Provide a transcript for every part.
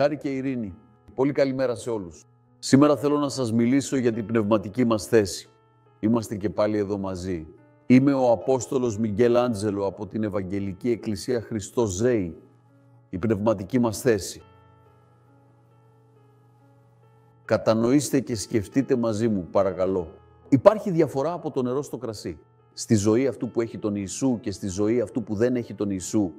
Χάρη και ειρήνη. Πολύ καλημέρα σε όλους. Σήμερα θέλω να σας μιλήσω για την πνευματική μας θέση. Είμαστε και πάλι εδώ μαζί. Είμαι ο Απόστολος Μιγγέλ Άντζελο από την Ευαγγελική Εκκλησία Χριστός Ζέει. Η πνευματική μας θέση. Κατανοήστε και σκεφτείτε μαζί μου, παρακαλώ. Υπάρχει διαφορά από το νερό στο κρασί. Στη ζωή αυτού που έχει τον Ιησού και στη ζωή αυτού που δεν έχει τον Ιησού.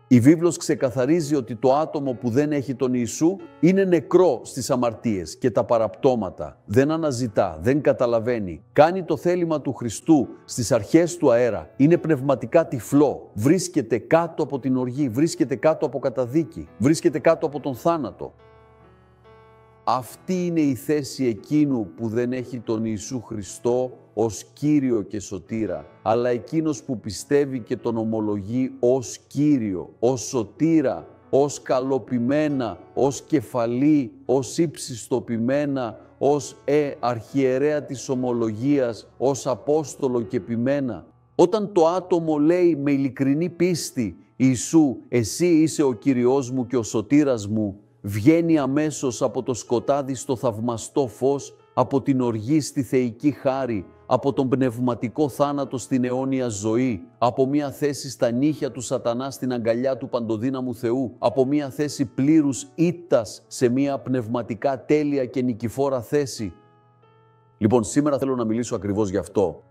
Η βίβλος ξεκαθαρίζει ότι το άτομο που δεν έχει τον Ιησού είναι νεκρό στις αμαρτίες και τα παραπτώματα. Δεν αναζητά, δεν καταλαβαίνει. Κάνει το θέλημα του Χριστού στις αρχές του αέρα. Είναι πνευματικά τυφλό. Βρίσκεται κάτω από την οργή, βρίσκεται κάτω από καταδίκη, βρίσκεται κάτω από τον θάνατο. Αυτή είναι η θέση εκείνου που δεν έχει τον Ιησού Χριστό ως Κύριο και Σωτήρα, αλλά εκείνος που πιστεύει και τον ομολογεί ως Κύριο, ως Σωτήρα, ως καλοποιημένα, ως κεφαλή, ως ύψιστοποιημένα, ως αρχιερέα της ομολογίας, ως Απόστολο και ποιμένα. Όταν το άτομο λέει με ειλικρινή πίστη «Ιησού, εσύ είσαι ο Κύριος μου και ο Σωτήρας μου», βγαίνει αμέσως από το σκοτάδι στο θαυμαστό φως, από την οργή στη θεϊκή χάρη, από τον πνευματικό θάνατο στην αιώνια ζωή, από μια θέση στα νύχια του σατανά στην αγκαλιά του παντοδύναμου Θεού, από μια θέση πλήρους ήττας σε μια πνευματικά τέλεια και νικηφόρα θέση. Λοιπόν, σήμερα θέλω να μιλήσω ακριβώς γι' αυτό.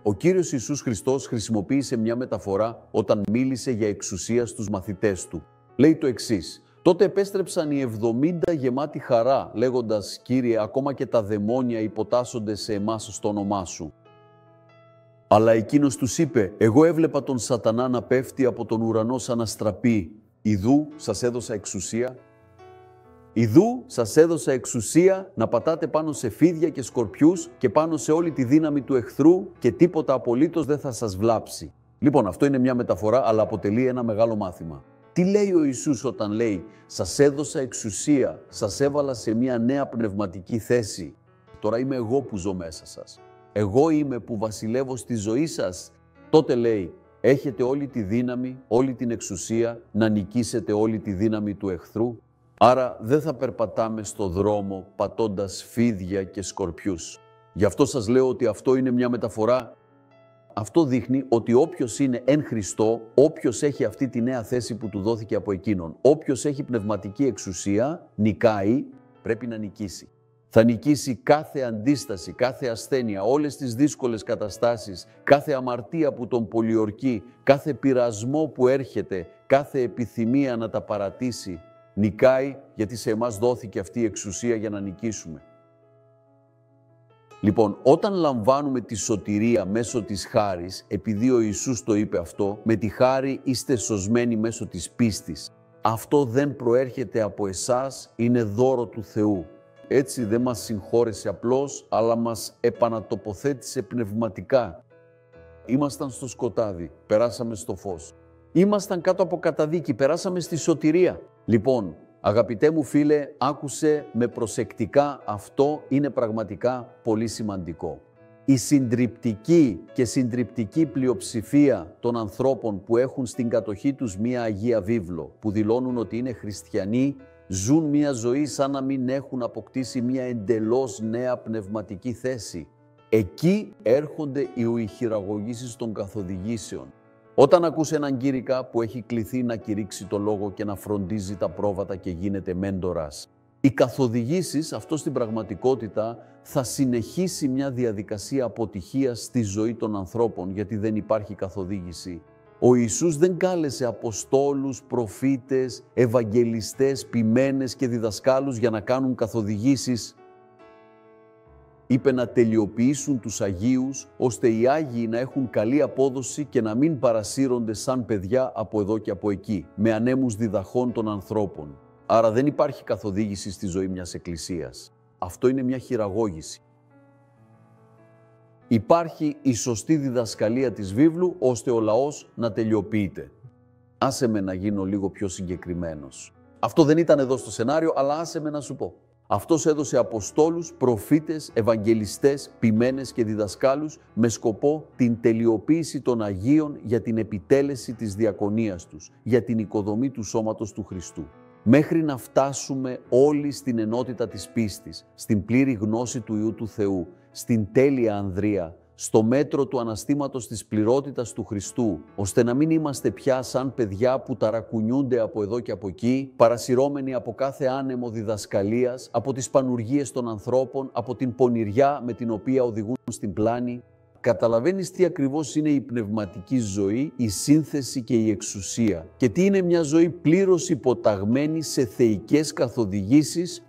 Ο Κύριος Ιησούς Χριστός χρησιμοποίησε μια μεταφορά όταν μίλησε για εξουσία στους μαθητές του. Λέει το εξής: τότε επέστρεψαν οι 70 γεμάτοι χαρά, λέγοντας «Κύριε, ακόμα και τα δαιμόνια υποτάσσονται σε εμάς στο όνομά σου». Αλλά εκείνος τους είπε «Εγώ έβλεπα τον σατανά να πέφτει από τον ουρανό σαν αστραπή. Ιδού σας έδωσα εξουσία». Ιδού σας έδωσα εξουσία να πατάτε πάνω σε φίδια και σκορπιούς και πάνω σε όλη τη δύναμη του εχθρού και τίποτα απολύτως δεν θα σας βλάψει. Λοιπόν, αυτό είναι μια μεταφορά, αλλά αποτελεί ένα μεγάλο μάθημα. Τι λέει ο Ιησούς όταν λέει «Σας έδωσα εξουσία, σας έβαλα σε μια νέα πνευματική θέση. Τώρα είμαι εγώ που ζω μέσα σας. Εγώ είμαι που βασιλεύω στη ζωή σας». Τότε λέει «Έχετε όλη τη δύναμη, όλη την εξουσία να νικήσετε όλη τη δύναμη του εχθρού». Άρα δεν θα περπατάμε στο δρόμο πατώντας φίδια και σκορπιούς. Γι' αυτό σας λέω ότι αυτό είναι μια μεταφορά. Αυτό δείχνει ότι όποιος είναι εν Χριστώ, όποιος έχει αυτή τη νέα θέση που του δόθηκε από εκείνον, όποιος έχει πνευματική εξουσία, νικάει, πρέπει να νικήσει. Θα νικήσει κάθε αντίσταση, κάθε ασθένεια, όλες τις δύσκολες καταστάσεις, κάθε αμαρτία που τον πολιορκεί, κάθε πειρασμό που έρχεται, κάθε επιθυμία να τα παρατήσει. Νικάει γιατί σε εμάς δόθηκε αυτή η εξουσία για να νικήσουμε. Λοιπόν, όταν λαμβάνουμε τη σωτηρία μέσω της χάρης, επειδή ο Ιησούς το είπε αυτό, με τη χάρη είστε σωσμένοι μέσω της πίστης. Αυτό δεν προέρχεται από εσάς, είναι δώρο του Θεού. Έτσι δεν μας συγχώρεσε απλώς, αλλά μας επανατοποθέτησε πνευματικά. Ήμασταν στο σκοτάδι, περάσαμε στο φως. Ήμασταν κάτω από καταδίκη, περάσαμε στη σωτηρία. Λοιπόν, αγαπητέ μου φίλε, άκουσε με προσεκτικά, αυτό είναι πραγματικά πολύ σημαντικό. Η συντριπτική και συντριπτική πλειοψηφία των ανθρώπων που έχουν στην κατοχή τους μία Αγία Βίβλο, που δηλώνουν ότι είναι χριστιανοί, ζουν μία ζωή σαν να μην έχουν αποκτήσει μία εντελώς νέα πνευματική θέση. Εκεί έρχονται οι χειραγωγήσεις των καθοδηγήσεων. Όταν ακούς έναν κήρυκα που έχει κληθεί να κηρύξει το λόγο και να φροντίζει τα πρόβατα και γίνεται μέντορας, οι καθοδηγήσεις, αυτό στην πραγματικότητα θα συνεχίσει μια διαδικασία αποτυχίας στη ζωή των ανθρώπων, γιατί δεν υπάρχει καθοδήγηση. Ο Ιησούς δεν κάλεσε αποστόλους, προφήτες, ευαγγελιστές, ποιμένες και διδασκάλους για να κάνουν καθοδηγήσεις. Είπε να τελειοποιήσουν τους Αγίους, ώστε οι Άγιοι να έχουν καλή απόδοση και να μην παρασύρονται σαν παιδιά από εδώ και από εκεί, με ανέμους διδαχών των ανθρώπων. Άρα δεν υπάρχει καθοδήγηση στη ζωή μιας εκκλησίας. Αυτό είναι μια χειραγώγηση. Υπάρχει η σωστή διδασκαλία της βίβλου, ώστε ο λαός να τελειοποιείται. Άσε με να γίνω λίγο πιο συγκεκριμένος. Αυτό δεν ήταν εδώ στο σενάριο, αλλά άσε με να σου πω. Αυτός έδωσε αποστόλους, προφήτες, ευαγγελιστές, ποιμένες και διδασκάλους με σκοπό την τελειοποίηση των Αγίων για την επιτέλεση της διακονίας τους, για την οικοδομή του σώματος του Χριστού. Μέχρι να φτάσουμε όλοι στην ενότητα της πίστης, στην πλήρη γνώση του Υιού του Θεού, στην τέλεια ανδρεία, στο μέτρο του αναστήματος της πληρότητας του Χριστού, ώστε να μην είμαστε πια σαν παιδιά που ταρακουνιούνται από εδώ και από εκεί, παρασυρώμενοι από κάθε άνεμο διδασκαλίας, από τις πανουργίες των ανθρώπων, από την πονηριά με την οποία οδηγούν στην πλάνη. Καταλαβαίνεις τι ακριβώς είναι η πνευματική ζωή, η σύνθεση και η εξουσία και τι είναι μια ζωή πλήρως υποταγμένη σε θεϊκές καθοδηγήσεις.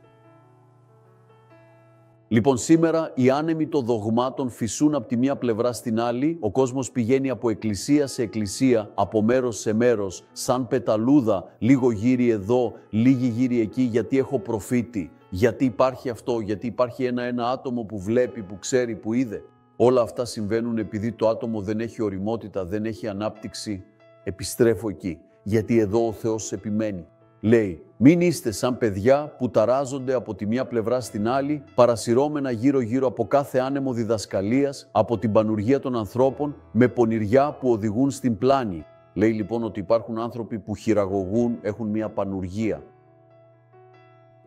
Λοιπόν, σήμερα οι άνεμοι των δογμάτων φυσούν από τη μία πλευρά στην άλλη, ο κόσμος πηγαίνει από εκκλησία σε εκκλησία, από μέρος σε μέρος, σαν πεταλούδα, λίγο γύρι εδώ, λίγοι γύρι εκεί, γιατί έχω προφήτη, γιατί υπάρχει αυτό, γιατί υπάρχει ένα άτομο που βλέπει, που ξέρει, που είδε. Όλα αυτά συμβαίνουν επειδή το άτομο δεν έχει ωριμότητα, δεν έχει ανάπτυξη. Επιστρέφω εκεί, γιατί εδώ ο Θεός επιμένει. Λέει, μην είστε σαν παιδιά που ταράζονται από τη μία πλευρά στην άλλη, παρασυρώμενα γύρω-γύρω από κάθε άνεμο διδασκαλίας, από την πανουργία των ανθρώπων, με πονηριά που οδηγούν στην πλάνη. Λέει λοιπόν ότι υπάρχουν άνθρωποι που χειραγωγούν, έχουν μια πανουργία.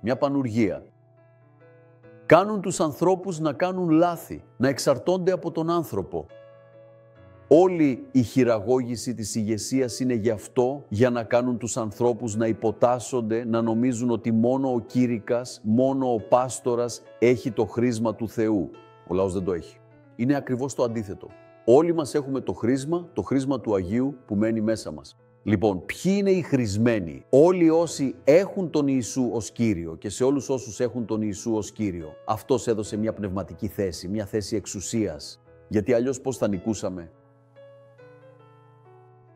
Μια πανουργία. Κάνουν τους ανθρώπους να κάνουν λάθη, να εξαρτώνται από τον άνθρωπο. Όλη η χειραγώγηση της ηγεσίας είναι γι' αυτό, για να κάνουν τους ανθρώπους να υποτάσσονται, να νομίζουν ότι μόνο ο κήρυκας, μόνο ο πάστορας έχει το χρίσμα του Θεού. Ο λαός δεν το έχει. Είναι ακριβώς το αντίθετο. Όλοι μας έχουμε το χρίσμα του Αγίου που μένει μέσα μας. Λοιπόν, ποιοι είναι οι χρησμένοι? Όλοι όσοι έχουν τον Ιησού ως Κύριο και σε όλους όσους έχουν τον Ιησού ως Κύριο. Αυτός έδωσε μια πνευματική θέση, μια θέση εξουσίας. Γιατί αλλιώς πώς θα νικούσαμε?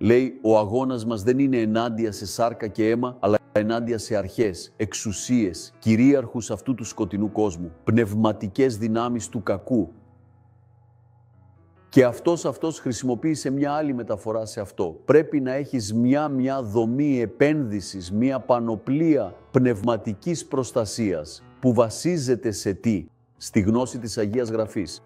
Λέει, ο αγώνας μας δεν είναι ενάντια σε σάρκα και αίμα, αλλά ενάντια σε αρχές, εξουσίες, κυρίαρχους αυτού του σκοτεινού κόσμου, πνευματικές δυνάμεις του κακού. Και αυτός χρησιμοποίησε μια άλλη μεταφορά σε αυτό. Πρέπει να έχεις μια δομή επένδυσης, μια πανοπλία πνευματικής προστασίας, που βασίζεται σε τι? Στη γνώση της Αγίας Γραφής.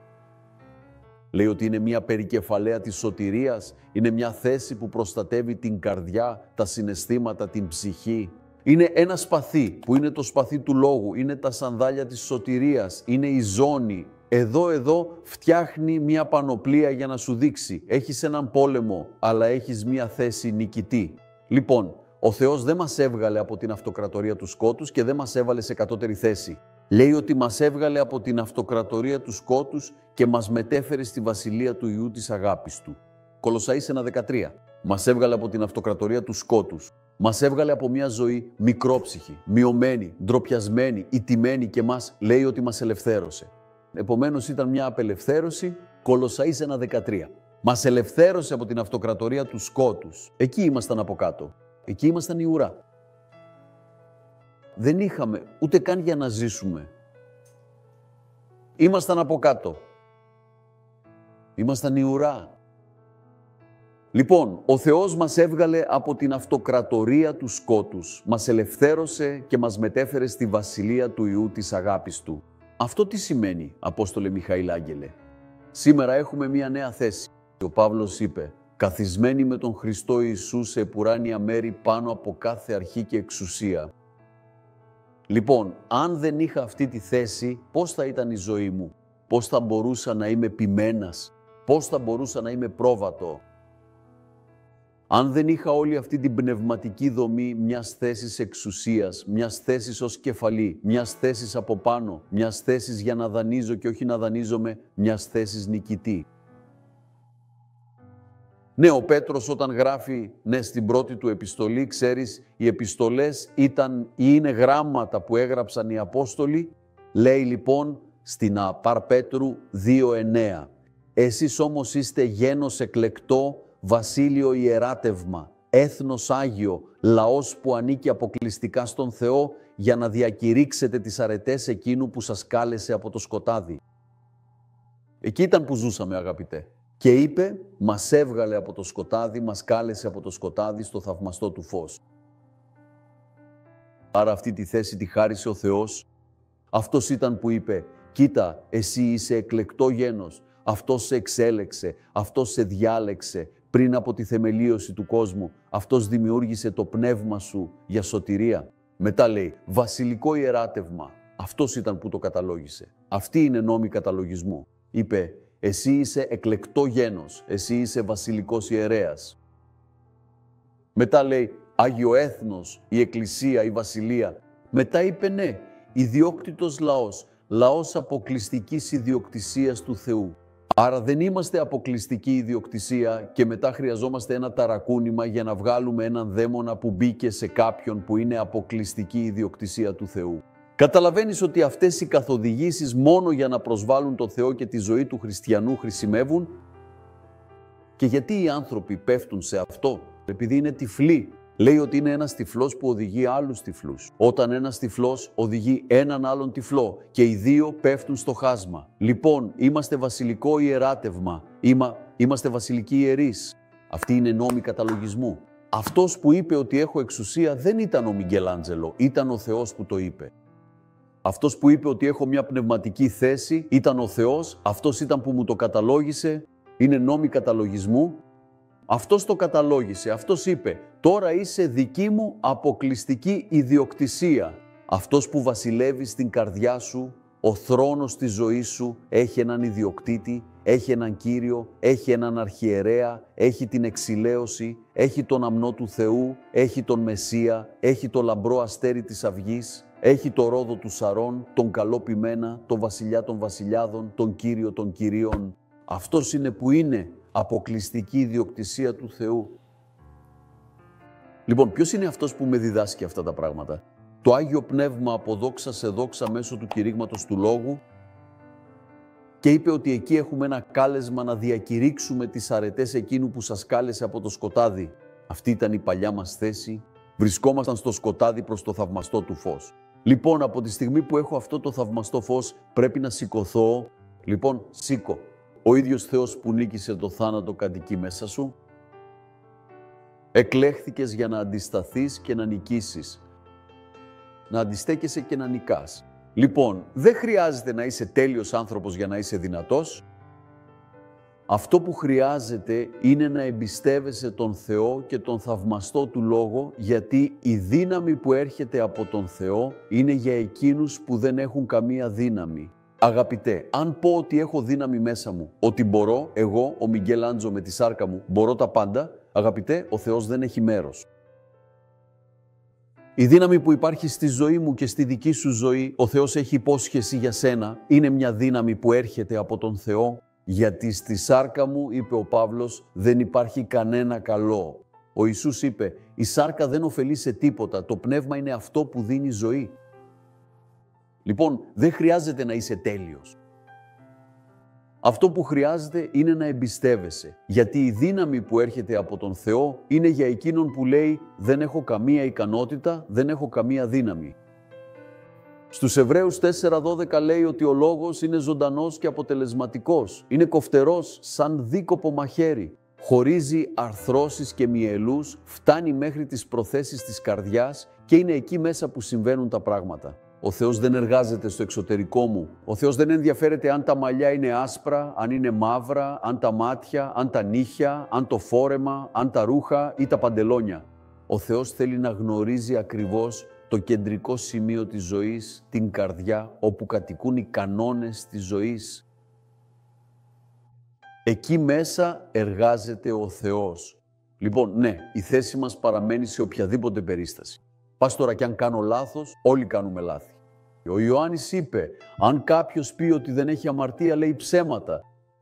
Λέει ότι είναι μια περικεφαλαία της σωτηρίας, είναι μια θέση που προστατεύει την καρδιά, τα συναισθήματα, την ψυχή. Είναι ένα σπαθί που είναι το σπαθί του λόγου, είναι τα σανδάλια της σωτηρίας, είναι η ζώνη. Εδώ φτιάχνει μια πανοπλία για να σου δείξει. Έχεις έναν πόλεμο, αλλά έχεις μια θέση νικητή. Λοιπόν, ο Θεός δεν μας έβγαλε από την αυτοκρατορία του σκότους και δεν μας έβαλε σε κατώτερη θέση. Λέει ότι μας έβγαλε από την αυτοκρατορία του σκότους και μας μετέφερε στη βασιλεία του Υιού της αγάπης του. Κολοσσαείς 1:13. Μας έβγαλε από την αυτοκρατορία του σκότους. Μας έβγαλε από μια ζωή μικρόψυχη, μειωμένη, ντροπιασμένη, ηττημένη και μας λέει ότι μας ελευθέρωσε. Επομένως ήταν μια απελευθέρωση, Κολοσσαείς 1:13. Μας ελευθέρωσε από την αυτοκρατορία του σκότους. Εκεί ήμασταν από κάτω. Εκεί ήμασταν η ουρά. Δεν είχαμε ούτε καν για να ζήσουμε. Ήμασταν από κάτω. Ήμασταν η ουρά. Λοιπόν, ο Θεός μας έβγαλε από την αυτοκρατορία του σκότους. Μας ελευθέρωσε και μας μετέφερε στη βασιλεία του Υιού της αγάπης του. Αυτό τι σημαίνει, Απόστολε Μιχαήλ Άγγελε? Σήμερα έχουμε μία νέα θέση. Ο Παύλος είπε, καθισμένοι με τον Χριστό Ιησού σε επουράνια μέρη πάνω από κάθε αρχή και εξουσία. Λοιπόν, αν δεν είχα αυτή τη θέση, πώς θα ήταν η ζωή μου? Πώς θα μπορούσα να είμαι ποιμένας? Πώς θα μπορούσα να είμαι πρόβατο? Αν δεν είχα όλη αυτή την πνευματική δομή μιας θέσης εξουσίας, μιας θέσης ως κεφαλή, μιας θέσης από πάνω, μιας θέσης για να δανείζω και όχι να δανείζομαι, μιας θέσης νικητή. Ναι, ο Πέτρος όταν γράφει στην πρώτη του επιστολή, ξέρεις, οι επιστολές είναι γράμματα που έγραψαν οι Απόστολοι. Λέει λοιπόν στην Απάρ Πέτρου 2:9. Εσείς όμως είστε γένος εκλεκτό, βασίλειο ιεράτευμα, έθνος Άγιο, λαός που ανήκει αποκλειστικά στον Θεό για να διακηρύξετε τις αρετές εκείνου που σας κάλεσε από το σκοτάδι. Εκεί ήταν που ζούσαμε, αγαπητέ. Και είπε, μας έβγαλε από το σκοτάδι, μας κάλεσε από το σκοτάδι στο θαυμαστό του φως. Άρα αυτή τη θέση τη χάρισε ο Θεός Αυτός ήταν που είπε «Κοίτα, εσύ είσαι εκλεκτό γένος, αυτός σε εξέλεξε, αυτός σε διάλεξε πριν από τη θεμελίωση του κόσμου, αυτός δημιούργησε το πνεύμα σου για σωτηρία». Μετά λέει «Βασιλικό ιεράτευμα». Αυτός ήταν που το καταλόγισε. Αυτή είναι νόμη καταλογισμού. Είπε «Εσύ είσαι εκλεκτό γένος, εσύ είσαι βασιλικός ιερέας». Μετά λέει «Άγιο έθνος, η εκκλησία, η βασιλεία». Μετά είπε «Ναι, ιδιόκτητος λαός, λαός αποκλειστικής ιδιοκτησίας του Θεού». Άρα δεν είμαστε αποκλειστική ιδιοκτησία και μετά χρειαζόμαστε ένα ταρακούνημα για να βγάλουμε έναν δαίμονα που μπήκε σε κάποιον που είναι αποκλειστική ιδιοκτησία του Θεού. Καταλαβαίνεις ότι αυτές οι καθοδηγήσεις μόνο για να προσβάλλουν τον Θεό και τη ζωή του χριστιανού χρησιμεύουν? Και γιατί οι άνθρωποι πέφτουν σε αυτό? Επειδή είναι τυφλοί. Λέει ότι είναι ένας τυφλός που οδηγεί άλλους τυφλούς. Όταν ένας τυφλός οδηγεί έναν άλλον τυφλό και οι δύο πέφτουν στο χάσμα. Λοιπόν, είμαστε βασιλικό ιεράτευμα. Είμαστε βασιλικοί ιερείς. Αυτή είναι νόμη καταλογισμού. Αυτός που είπε ότι έχω εξουσία δεν ήταν ο Μιγκελάντζελο, ήταν ο Θεός που το είπε. Αυτός που είπε ότι έχω μια πνευματική θέση ήταν ο Θεός, αυτός ήταν που μου το καταλόγισε, είναι νόμοι καταλογισμού. Αυτός το καταλόγισε, αυτός είπε «Τώρα είσαι δική μου αποκλειστική ιδιοκτησία». Αυτός που βασιλεύει στην καρδιά σου, ο θρόνος της ζωής σου έχει έναν ιδιοκτήτη, έχει έναν Κύριο, έχει έναν αρχιερέα, έχει την εξηλαίωση, έχει τον αμνό του Θεού, έχει τον Μεσσία, έχει το λαμπρό αστέρι της αυγής, έχει το ρόδο του Σαρών, τον καλό ποιμένα, τον βασιλιά των βασιλιάδων, τον Κύριο των Κυρίων. Αυτός είναι που είναι αποκλειστική ιδιοκτησία του Θεού. Λοιπόν, ποιος είναι αυτός που με διδάσκει αυτά τα πράγματα? Το Άγιο Πνεύμα από δόξα σε δόξα μέσω του κηρύγματος του Λόγου και είπε ότι εκεί έχουμε ένα κάλεσμα να διακηρύξουμε τις αρετές εκείνου που σας κάλεσε από το σκοτάδι. Αυτή ήταν η παλιά μας θέση. Βρισκόμασταν στο σκοτάδι προς το θαυμαστό του φως. Λοιπόν, από τη στιγμή που έχω αυτό το θαυμαστό φως πρέπει να σηκωθώ. Λοιπόν, σήκω. Ο ίδιος Θεός που νίκησε το θάνατο κατοικεί μέσα σου. Εκλέχθηκες για να αντισταθείς και να νικήσεις. Να αντιστέκεσαι και να νικάς. Λοιπόν, δεν χρειάζεται να είσαι τέλειος άνθρωπος για να είσαι δυνατός. Αυτό που χρειάζεται είναι να εμπιστεύεσαι τον Θεό και τον θαυμαστό του Λόγο, γιατί η δύναμη που έρχεται από τον Θεό είναι για εκείνους που δεν έχουν καμία δύναμη. Αγαπητέ, αν πω ότι έχω δύναμη μέσα μου, ότι μπορώ, εγώ, ο Μιγκελάντζο με τη σάρκα μου, μπορώ τα πάντα, αγαπητέ, ο Θεός δεν έχει μέρος. Η δύναμη που υπάρχει στη ζωή μου και στη δική σου ζωή, ο Θεός έχει υπόσχεση για σένα, είναι μια δύναμη που έρχεται από τον Θεό, γιατί στη σάρκα μου, είπε ο Παύλος, δεν υπάρχει κανένα καλό. Ο Ιησούς είπε, η σάρκα δεν ωφελεί σε τίποτα, το πνεύμα είναι αυτό που δίνει ζωή. Λοιπόν, δεν χρειάζεται να είσαι τέλειος. Αυτό που χρειάζεται είναι να εμπιστεύεσαι, γιατί η δύναμη που έρχεται από τον Θεό είναι για εκείνον που λέει «Δεν έχω καμία ικανότητα, δεν έχω καμία δύναμη». Στους Εβραίους 4:12 λέει ότι ο λόγος είναι ζωντανός και αποτελεσματικός, είναι κοφτερός σαν δίκοπο μαχαίρι, χωρίζει αρθρώσεις και μυελούς, φτάνει μέχρι τις προθέσεις της καρδιάς και είναι εκεί μέσα που συμβαίνουν τα πράγματα. Ο Θεός δεν εργάζεται στο εξωτερικό μου. Ο Θεός δεν ενδιαφέρεται αν τα μαλλιά είναι άσπρα, αν είναι μαύρα, αν τα μάτια, αν τα νύχια, αν το φόρεμα, αν τα ρούχα ή τα παντελόνια. Ο Θεός θέλει να γνωρίζει ακριβώς το κεντρικό σημείο της ζωής, την καρδιά, όπου κατοικούν οι κανόνες της ζωής. Εκεί μέσα εργάζεται ο Θεός. Λοιπόν, ναι, η θέση μας παραμένει σε οποιαδήποτε περίσταση. Πας τώρα κι αν κάνω λάθος, όλοι κάνουμε λάθη. Ο Ιωάννης είπε, αν κάποιος πει ότι δεν έχει αμαρτία, λέει ψέματα.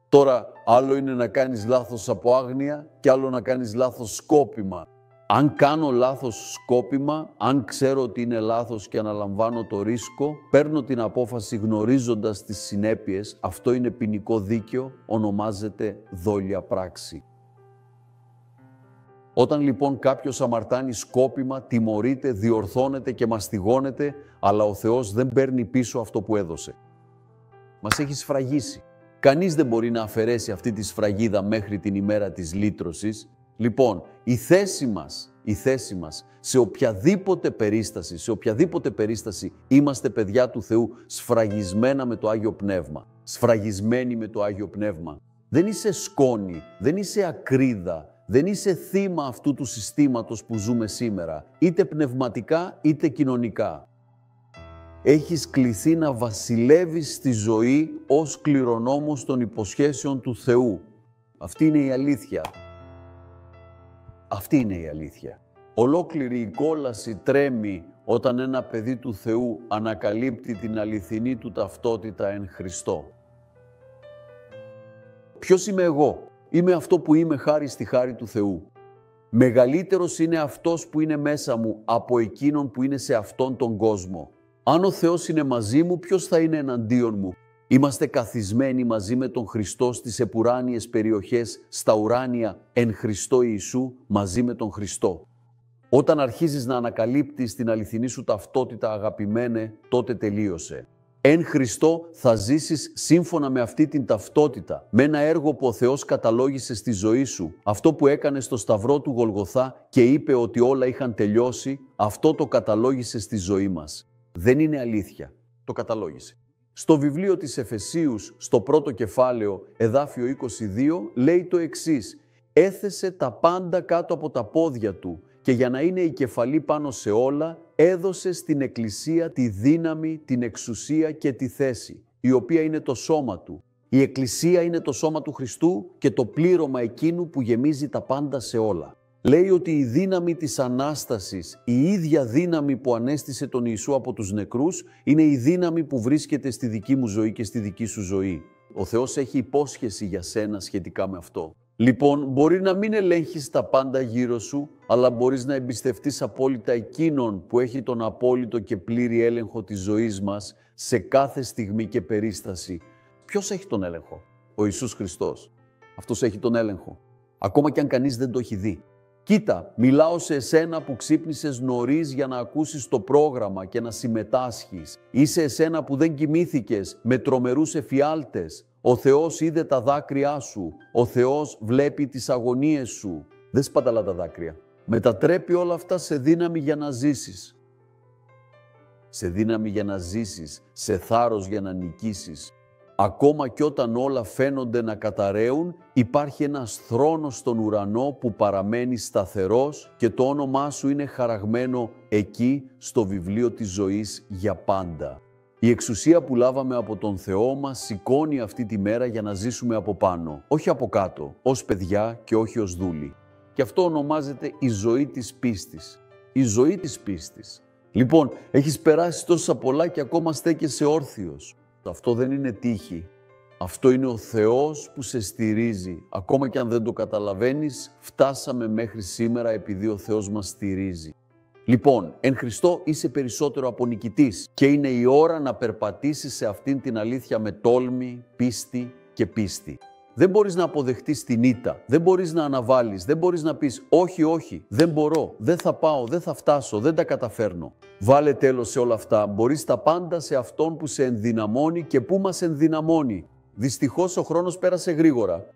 Τώρα, άλλο είναι να κάνεις λάθος από άγνοια και άλλο να κάνεις λάθος σκόπιμα. Αν κάνω λάθος σκόπιμα, αν ξέρω ότι είναι λάθος και αναλαμβάνω το ρίσκο, παίρνω την απόφαση γνωρίζοντας τις συνέπειες, αυτό είναι ποινικό δίκαιο, ονομάζεται δόλια πράξη. Όταν λοιπόν κάποιος αμαρτάνει σκόπιμα, τιμωρείται, διορθώνεται και μαστιγώνεται, αλλά ο Θεός δεν παίρνει πίσω αυτό που έδωσε. Μας έχει σφραγίσει. Κανείς δεν μπορεί να αφαιρέσει αυτή τη σφραγίδα μέχρι την ημέρα της λύτρωσης. Λοιπόν, η θέση μας η θέση μας, σε οποιαδήποτε περίσταση είμαστε παιδιά του Θεού, σφραγισμένα με το Άγιο Πνεύμα, σφραγισμένοι με το Άγιο Πνεύμα. Δεν είσαι σκόνη, δεν είσαι ακρίδα, δεν είσαι θύμα αυτού του συστήματος που ζούμε σήμερα, είτε πνευματικά είτε κοινωνικά. Έχεις κληθεί να βασιλεύεις στη ζωή ως κληρονόμος των υποσχέσεων του Θεού. Αυτή είναι η αλήθεια. Αυτή είναι η αλήθεια. Ολόκληρη η κόλαση τρέμει όταν ένα παιδί του Θεού ανακαλύπτει την αληθινή του ταυτότητα εν Χριστώ. Ποιος είμαι εγώ? Είμαι αυτό που είμαι χάρη στη χάρη του Θεού. Μεγαλύτερος είναι αυτός που είναι μέσα μου από εκείνον που είναι σε αυτόν τον κόσμο. Αν ο Θεός είναι μαζί μου, ποιος θα είναι εναντίον μου? Είμαστε καθισμένοι μαζί με τον Χριστό στις επουράνιες περιοχές, στα ουράνια, εν Χριστώ Ιησού, μαζί με τον Χριστό. Όταν αρχίζεις να ανακαλύπτεις την αληθινή σου ταυτότητα, αγαπημένε, τότε τελείωσε. Εν Χριστώ θα ζήσεις σύμφωνα με αυτή την ταυτότητα, με ένα έργο που ο Θεός καταλόγισε στη ζωή σου. Αυτό που έκανε στο Σταυρό του Γολγοθά και είπε ότι όλα είχαν τελειώσει, αυτό το καταλόγισε στη ζωή μας. Δεν είναι αλήθεια. Το καταλόγισε. Στο βιβλίο της Εφεσίους, στο πρώτο κεφάλαιο, εδάφιο 22, λέει το εξής: «Έθεσε τα πάντα κάτω από τα πόδια του και για να είναι η κεφαλή πάνω σε όλα, έδωσε στην Εκκλησία τη δύναμη, την εξουσία και τη θέση, η οποία είναι το σώμα του». Η Εκκλησία είναι το σώμα του Χριστού και το πλήρωμα εκείνου που γεμίζει τα πάντα σε όλα. Λέει ότι η δύναμη της Ανάστασης, η ίδια δύναμη που ανέστησε τον Ιησού από τους νεκρούς, είναι η δύναμη που βρίσκεται στη δική μου ζωή και στη δική σου ζωή. Ο Θεός έχει υπόσχεση για σένα σχετικά με αυτό. Λοιπόν, μπορεί να μην ελέγχεις τα πάντα γύρω σου, αλλά μπορείς να εμπιστευτείς απόλυτα εκείνον που έχει τον απόλυτο και πλήρη έλεγχο της ζωής μας σε κάθε στιγμή και περίσταση. Ποιος έχει τον έλεγχο? Ο Ιησούς Χριστός. Αυτός έχει τον έλεγχο. Ακόμα και αν κανείς δεν το έχει δει. Κοίτα, μιλάω σε εσένα που ξύπνησες νωρίς για να ακούσεις το πρόγραμμα και να συμμετάσχεις. Ή σε εσένα που δεν κοιμήθηκες με τρομερούς εφιάλτες. Ο Θεός είδε τα δάκρυά σου. Ο Θεός βλέπει τις αγωνίες σου. Δεν σπαταλά τα δάκρυα. Μετατρέπει όλα αυτά σε δύναμη για να ζήσεις. Σε δύναμη για να ζήσεις, σε θάρρος για να νικήσεις. Ακόμα κι όταν όλα φαίνονται να καταραίουν, υπάρχει ένας θρόνος στον ουρανό που παραμένει σταθερός και το όνομά σου είναι χαραγμένο εκεί στο βιβλίο της ζωής για πάντα. Η εξουσία που λάβαμε από τον Θεό μας σηκώνει αυτή τη μέρα για να ζήσουμε από πάνω, όχι από κάτω, ως παιδιά και όχι ως δούλοι. Και αυτό ονομάζεται η ζωή της πίστης. Η ζωή της πίστης. Λοιπόν, έχεις περάσει τόσα πολλά και ακόμα στέκεσαι όρθιος. Αυτό δεν είναι τύχη. Αυτό είναι ο Θεός που σε στηρίζει. Ακόμα και αν δεν το καταλαβαίνεις, φτάσαμε μέχρι σήμερα επειδή ο Θεός μας στηρίζει. Λοιπόν, εν Χριστώ είσαι περισσότερο από νικητής και είναι η ώρα να περπατήσεις σε αυτήν την αλήθεια με τόλμη, πίστη και πίστη. Δεν μπορείς να αποδεχτείς την ήττα, δεν μπορείς να αναβάλεις, δεν μπορείς να πεις όχι, όχι, δεν μπορώ, δεν θα πάω, δεν θα φτάσω, δεν τα καταφέρνω. Βάλε τέλος σε όλα αυτά, μπορείς τα πάντα σε Αυτόν που σε ενδυναμώνει και που μας ενδυναμώνει. Δυστυχώς ο χρόνος πέρασε γρήγορα.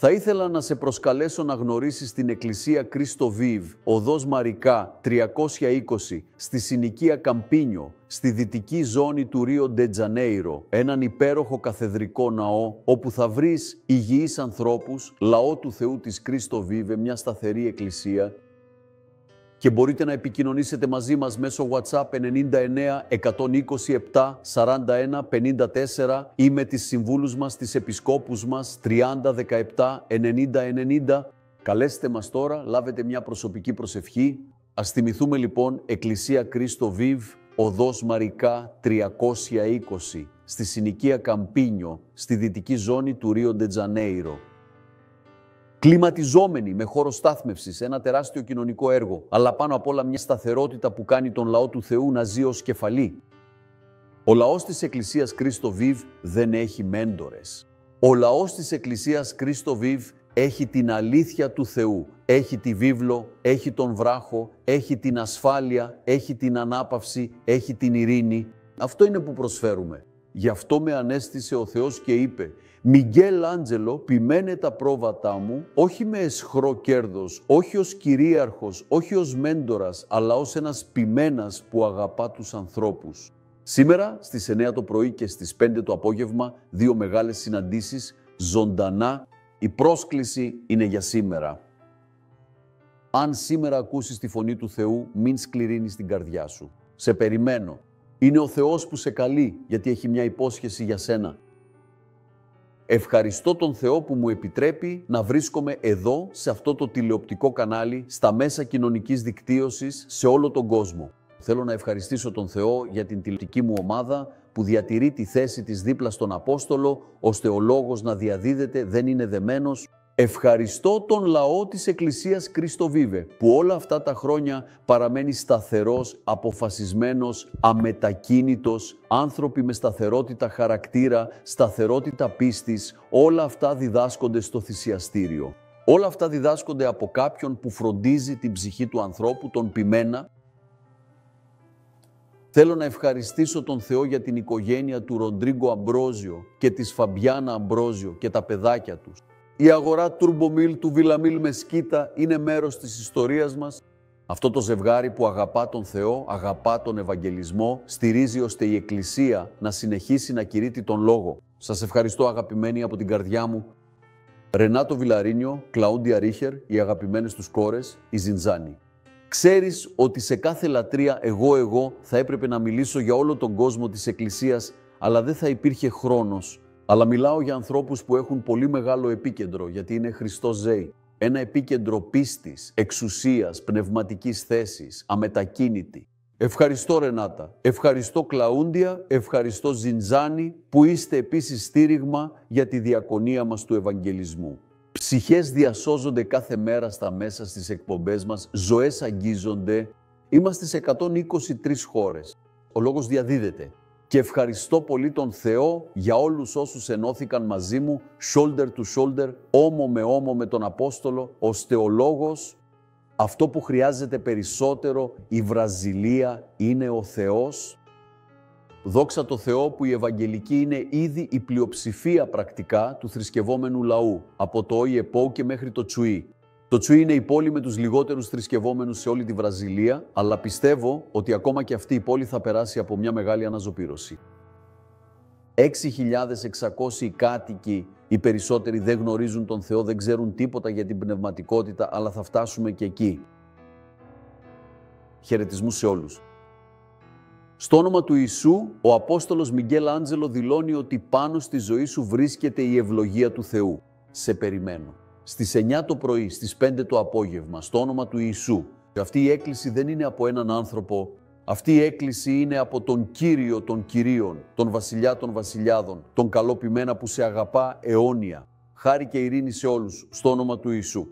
Θα ήθελα να σε προσκαλέσω να γνωρίσεις την Εκκλησία Κρίστο Βίβ, οδός Μαρικά 320, στη συνοικία Καμπίνιο, στη δυτική ζώνη του Ρίο Ντε Τζανέιρο, έναν υπέροχο καθεδρικό ναό, όπου θα βρεις υγιείς ανθρώπους, λαό του Θεού της Κρίστο Βίβ, μια σταθερή εκκλησία, και μπορείτε να επικοινωνήσετε μαζί μας μέσω WhatsApp 99 127 41 54 ή με τις συμβούλους μας, τις επισκόπους μας 30 17 90 90. Καλέστε μας τώρα, λάβετε μια προσωπική προσευχή. Ας θυμηθούμε λοιπόν Εκκλησία Κρίστο Βίβ, οδός Μαρικά 320, στη συνοικία Καμπίνιο, στη δυτική ζώνη του Ρίο Ντε Τζανέιρο. Κλιματιζόμενοι, με χώρο στάθμευσης, ένα τεράστιο κοινωνικό έργο, αλλά πάνω απ' όλα μια σταθερότητα που κάνει τον λαό του Θεού να ζει ως κεφαλή. Ο λαός της Εκκλησίας Κρίστο Βίβ δεν έχει μέντορες. Ο λαός της Εκκλησίας Κρίστο Βίβ έχει την αλήθεια του Θεού. Έχει τη βίβλο, έχει τον βράχο, έχει την ασφάλεια, έχει την ανάπαυση, έχει την ειρήνη. Αυτό είναι που προσφέρουμε. Γι' αυτό με ανέστησε ο Θεός και είπε «Μιγγέλ Άντζελο, ποιμένε τα πρόβατά μου, όχι με αισχρό κέρδος, όχι ως κυρίαρχος, όχι ως μέντορας, αλλά ως ένας ποιμένας που αγαπά τους ανθρώπους». Σήμερα στις 9 το πρωί και στις 5 το απόγευμα, 2 μεγάλες συναντήσεις, ζωντανά. Η πρόσκληση είναι για σήμερα. Αν σήμερα ακούσεις τη φωνή του Θεού, μην σκληρύνεις την καρδιά σου. Σε περιμένω. Είναι ο Θεός που σε καλεί, γιατί έχει μια υπόσχεση για σένα. Ευχαριστώ τον Θεό που μου επιτρέπει να βρίσκομαι εδώ, σε αυτό το τηλεοπτικό κανάλι, στα μέσα κοινωνικής δικτύωσης, σε όλο τον κόσμο. Θέλω να ευχαριστήσω τον Θεό για την τηλεοπτική μου ομάδα που διατηρεί τη θέση της δίπλα στον Απόστολο, ώστε ο λόγος να διαδίδεται, δεν είναι δεμένος. Ευχαριστώ τον λαό της Εκκλησίας Κρίστο Βίβε, που όλα αυτά τα χρόνια παραμένει σταθερός, αποφασισμένος, αμετακίνητος, άνθρωποι με σταθερότητα χαρακτήρα, σταθερότητα πίστης, όλα αυτά διδάσκονται στο θυσιαστήριο. Όλα αυτά διδάσκονται από κάποιον που φροντίζει την ψυχή του ανθρώπου, τον ποιμένα. Θέλω να ευχαριστήσω τον Θεό για την οικογένεια του Ροντρίγκο Αμπρόζιο και της Φαμπιάνα Αμπρόζιο και τα παιδάκια τους. Η αγορά Τουρμπομίλ του Βιλαμίλ Μεσκίτα είναι μέρος της ιστορίας μας. Αυτό το ζευγάρι που αγαπά τον Θεό, αγαπά τον Ευαγγελισμό, στηρίζει ώστε η Εκκλησία να συνεχίσει να κηρύττει τον Λόγο. Σας ευχαριστώ αγαπημένοι από την καρδιά μου. Ρενάτο Βιλαρίνιο, Κλαούντια Ρίχερ, οι αγαπημένες τους κόρες, η Ζινζάνη. Ξέρεις ότι σε κάθε λατρεία εγώ θα έπρεπε να μιλήσω για όλο τον κόσμο της Εκκλησίας, αλλά δεν θα υπήρχε χρόνος. Αλλά μιλάω για ανθρώπους που έχουν πολύ μεγάλο επίκεντρο, γιατί είναι Χριστός Ζέη. Ένα επίκεντρο πίστης, εξουσίας, πνευματικής θέσης, αμετακίνητη. Ευχαριστώ Ρενάτα, ευχαριστώ Κλαούντια, ευχαριστώ Ζινζάνη, που είστε επίσης στήριγμα για τη διακονία μας του Ευαγγελισμού. Ψυχές διασώζονται κάθε μέρα στα μέσα στις εκπομπές μας, ζωές αγγίζονται. Είμαστε σε 123 χώρες. Ο λόγος διαδίδεται. Και ευχαριστώ πολύ τον Θεό για όλους όσους ενώθηκαν μαζί μου, shoulder to shoulder, ώμο με ώμο με τον Απόστολο, ώστε ο λόγος, αυτό που χρειάζεται περισσότερο, η Βραζιλία, είναι ο Θεός. Δόξα τω Θεώ που η Ευαγγελική είναι ήδη η πλειοψηφία πρακτικά του θρησκευόμενου λαού, από το Οϊεπό και μέχρι το Τσουί. Το Τσουί είναι η πόλη με τους λιγότερους θρησκευόμενους σε όλη τη Βραζιλία, αλλά πιστεύω ότι ακόμα και αυτή η πόλη θα περάσει από μια μεγάλη αναζωπήρωση. 6.600 κάτοικοι, οι περισσότεροι δεν γνωρίζουν τον Θεό, δεν ξέρουν τίποτα για την πνευματικότητα, αλλά θα φτάσουμε και εκεί. Χαιρετισμούς σε όλους. Στο όνομα του Ιησού, ο Απόστολος Μιγγέλ Άντζελο δηλώνει ότι πάνω στη ζωή σου βρίσκεται η ευλογία του Θεού. Σε περιμένω. Στις 9 το πρωί, στις 5 το απόγευμα, στο όνομα του Ιησού. Αυτή η έκκληση δεν είναι από έναν άνθρωπο. Αυτή η έκκληση είναι από τον Κύριο των Κυρίων, τον Βασιλιά των Βασιλιάδων, τον καλό ποιμένα που σε αγαπά αιώνια. Χάρη και ειρήνη σε όλους, στο όνομα του Ιησού.